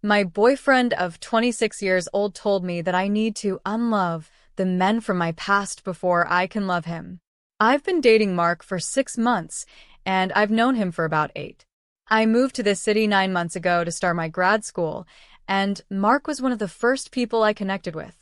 My boyfriend of 26 years old told me that I need to unlove the men from my past before I can love him. I've been dating Mark for 6 months, and I've known him for about 8. I moved to this city 9 months ago to start my grad school, and Mark was one of the first people I connected with.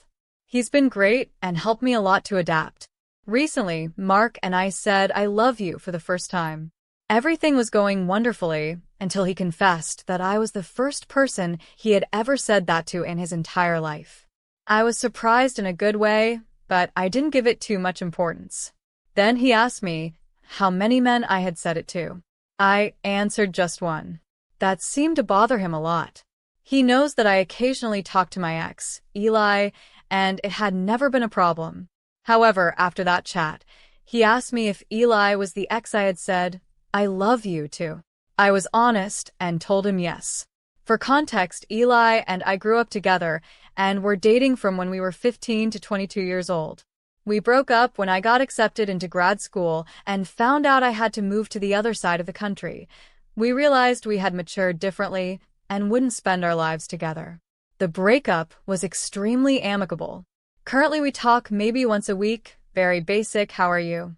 He's been great and helped me a lot to adapt. Recently, Mark and I said I love you for the first time. Everything was going wonderfully until he confessed that I was the first person he had ever said that to in his entire life. I was surprised in a good way, but I didn't give it too much importance. Then he asked me how many men I had said it to. I answered just one. That seemed to bother him a lot. He knows that I occasionally talk to my ex, Eli, and it had never been a problem. However, after that chat, he asked me if Eli was the ex I had said, "I love you" to. I was honest and told him yes. For context, Eli and I grew up together and were dating from when we were 15 to 22 years old. We broke up when I got accepted into grad school and found out I had to move to the other side of the country. We realized we had matured differently and wouldn't spend our lives together. The breakup was extremely amicable. Currently we talk maybe once a week, very basic "how are you?"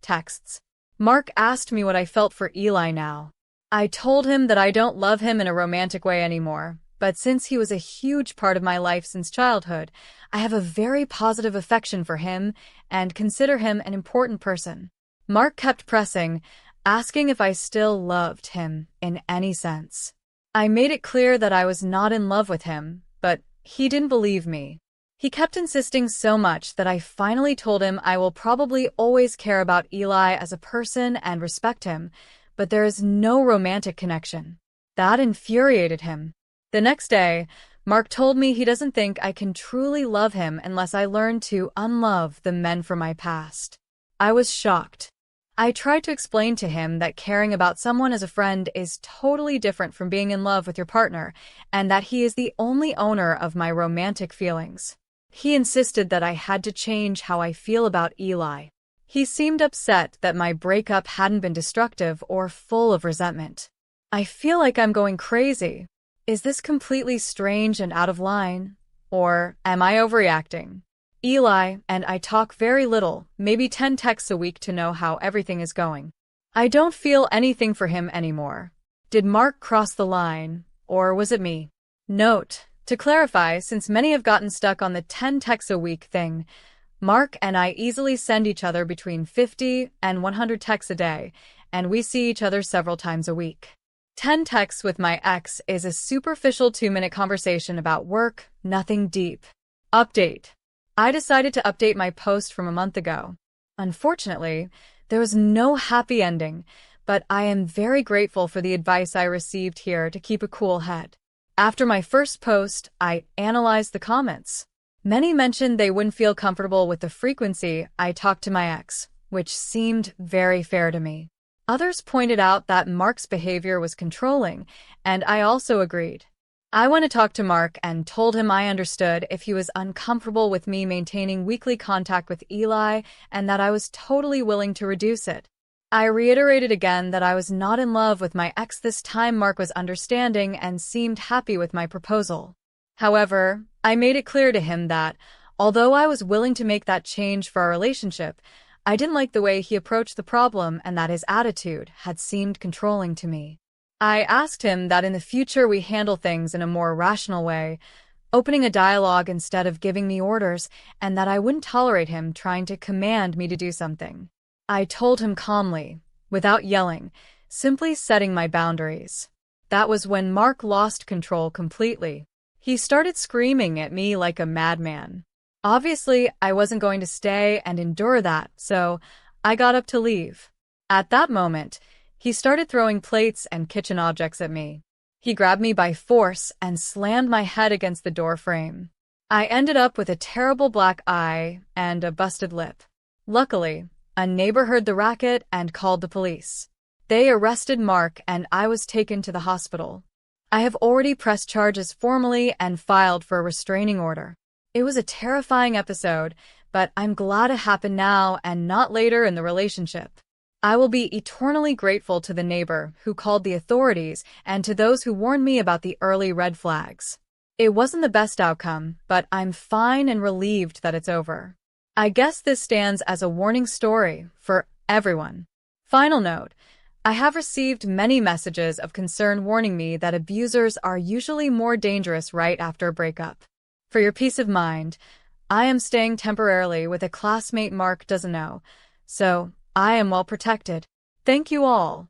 texts. Mark asked me what I felt for Eli now. I told him that I don't love him in a romantic way anymore, but since he was a huge part of my life since childhood, I have a very positive affection for him and consider him an important person. Mark kept pressing, asking if I still loved him in any sense. I made it clear that I was not in love with him, but he didn't believe me. He kept insisting so much that I finally told him I will probably always care about Eli as a person and respect him, but there is no romantic connection. That infuriated him. The next day, Mark told me he doesn't think I can truly love him unless I learn to unlove the men from my past. I was shocked. I tried to explain to him that caring about someone as a friend is totally different from being in love with your partner, and that he is the only owner of my romantic feelings. He insisted that I had to change how I feel about Eli. He seemed upset that my breakup hadn't been destructive or full of resentment. I feel like I'm going crazy. Is this completely strange and out of line? Or am I overreacting? Eli and I talk very little, maybe 10 texts a week to know how everything is going. I don't feel anything for him anymore. Did Mark cross the line, or was it me? Note: to clarify, since many have gotten stuck on the 10 texts a week thing, Mark and I easily send each other between 50 and 100 texts a day, and we see each other several times a week. 10 texts with my ex is a superficial 2-minute conversation about work, nothing deep. Update: I decided to update my post from a month ago. Unfortunately, there was no happy ending, but I am very grateful for the advice I received here to keep a cool head. After my first post, I analyzed the comments. Many mentioned they wouldn't feel comfortable with the frequency I talked to my ex, which seemed very fair to me. Others pointed out that Mark's behavior was controlling, and I also agreed. I went to talk to Mark and told him I understood if he was uncomfortable with me maintaining weekly contact with Eli and that I was totally willing to reduce it. I reiterated again that I was not in love with my ex this time. Mark was understanding and seemed happy with my proposal. However, I made it clear to him that, although I was willing to make that change for our relationship, I didn't like the way he approached the problem and that his attitude had seemed controlling to me. I asked him that in the future we handle things in a more rational way, opening a dialogue instead of giving me orders, and that I wouldn't tolerate him trying to command me to do something. I told him calmly, without yelling, simply setting my boundaries. That was when Mark lost control completely. He started screaming at me like a madman. Obviously, I wasn't going to stay and endure that, so I got up to leave. At that moment, he started throwing plates and kitchen objects at me. He grabbed me by force and slammed my head against the door frame. I ended up with a terrible black eye and a busted lip. Luckily, a neighbor heard the racket and called the police. They arrested Mark and I was taken to the hospital. I have already pressed charges formally and filed for a restraining order. It was a terrifying episode, but I'm glad it happened now and not later in the relationship. I will be eternally grateful to the neighbor who called the authorities and to those who warned me about the early red flags. It wasn't the best outcome, but I'm fine and relieved that it's over. I guess this stands as a warning story for everyone. Final note. I have received many messages of concern warning me that abusers are usually more dangerous right after a breakup. For your peace of mind, I am staying temporarily with a classmate Mark doesn't know, so I am well protected. Thank you all.